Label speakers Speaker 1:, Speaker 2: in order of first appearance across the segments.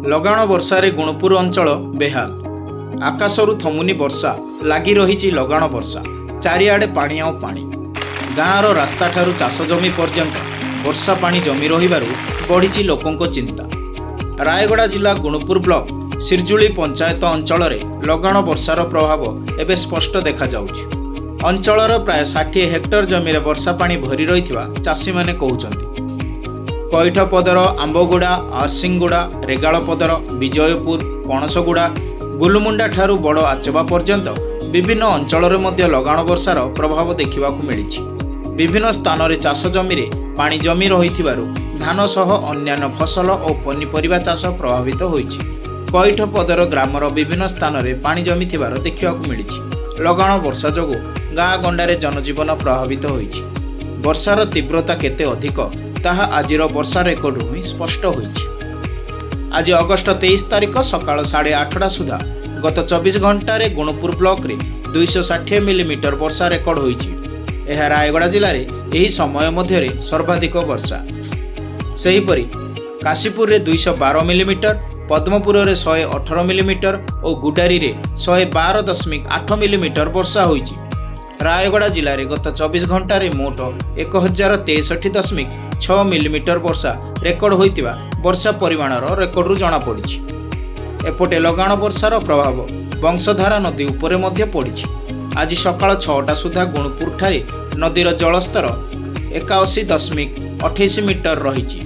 Speaker 1: लगाण वर्षारे गुणपुर अंचल बेहाल। आकाशरू थमुनी वर्षा लगी रही लगाण वर्षा चारिआडे पानी आउ पानी। गाँवर रास्ता ठारू चाष जमी पर्यंत वर्षा पानी जमी रहिबारु बढ़ी लोकों चिंता। रायगड़ा जिला गुणपुर ब्लॉक सिरजुली पंचायत अंचल लगाण वर्षार प्रभाव एवं स्पष्ट देखा जाउछि। अंचलर प्राय 60 हेक्टर जमीरे वर्षा पानी भरी रही चाषी माने कहउछन्ति। कईठपदर आंबगुड़ा, आरसिंगुड़ा, रेगालपदर, विजयपुर, पणसगुड़ा, गुलमुंडा ठारू बड़ आचबा पर्यंत विभिन्न अंचल में लगाण वर्षार प्रभाव देखा मिली। विभिन्न स्थान में चाष जमी पानी जमी रही धान सह अन्यान्य फसल और पनीपरिया चाष प्रभावित होइछि। कईठपदर ग्रामर विभिन्न स्थान में पानी जमी देखा मिली। लगाण वर्षा जोगु गाँ गंडारे जनजीवन प्रभावित होइछि। वर्षार तीव्रता केते अधिक ताहा आजिर वर्षा रेकर्ड ही स्पष्ट होइछि। आज अगस्ट 23 तारिख सकाळ 8:30 सुधा गत 24 घंटे गुणपुर ब्लॉक रे 260 मिलीमीटर वर्षा रेकर्ड होइछि। यह रायगड़ा जिले में यही समय मध्य सर्वाधिक वर्षा। सेहीपरि काशीपुर रे 212 मिलीमीटर, पद्मपुर रे 118 मिलीमीटर और गुडारी रे 112.8 मिलीमीटर वर्षा होइछि। रायगड़ा जिले में गत 24 घंटे मोट 1063.6 मिलीमीटर वर्षा रेकर्ड होइतिबा वर्षा परिमाणर रेकर्ड जना पड़ी। एपटे लगाण वर्षार प्रभाव वंशधारा नदी उपरे मध्य पड़ी। आज सकाळ 6टा सुधा गुणपुर ठारे नदीर जलस्तर 81.28 मीटर रही।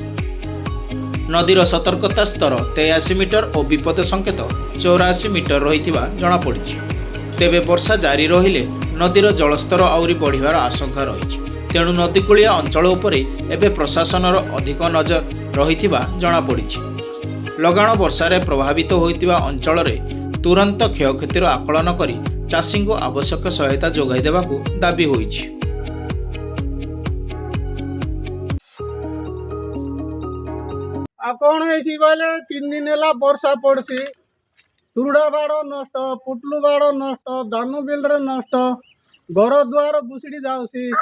Speaker 1: नदीर सतर्कता स्तर 83 मीटर और विपद संकेत 84 मीटर रही जना पड़ी। तेबे वर्षा जारी रहिले नदीर जलस्तर आउरी बढ़िबार आशंका रही। तेणु नदीकूलिया अंचल उपरे एबे प्रशासनर अधिक नजर रहिथिबा जଣା पड़िछि। लगाण वर्षारे प्रभावित होइतिबा अंचल रे तुरंत क्षयक्षतिर आकलन करी चाषी को आवश्यक सहायता जोगाई देबाकू दाबी होइछि।
Speaker 2: कौन है बोले 3 दिन है वर्षा पड़सी, तुरुड़ा बाड़ नष्ट, पुटलू बाड़ नष्ट, धान बिल नष्ट, घर दुआर बुसड़ी जाऊसी।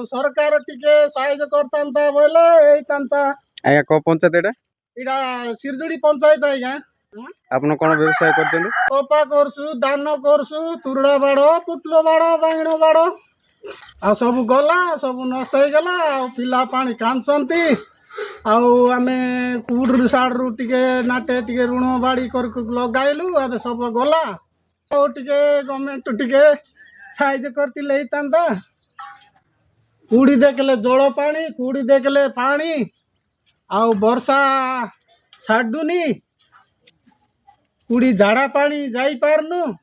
Speaker 2: सरकार टिके साहाय्य करता बोले
Speaker 3: आज्ञा को पंचायत
Speaker 2: एटा सिरजुड़ी पंचायत आज्ञा।
Speaker 3: आपन कोन व्यवसाय करछन?
Speaker 2: कपा करसु, धान करसु, तुरुड़ा बाड़, पुटलू बाड़, बांगण बाड़ आ सब गला, सब नष्ट हो गला। पिला पानी कांदसंती आमे कुड़ साड़ू टिके नाटे टिके ऋण बाड़ी कर लगाइलु। अब सब गला टिके गवर्नमेंट टिके साहाय्य करती लेता। कुड़ी देखले जल पानी, कुड़ी देखले पानी आउ वर्षा छाड़ुनी, कुड़ी झाड़ा पानी जाई पारनु।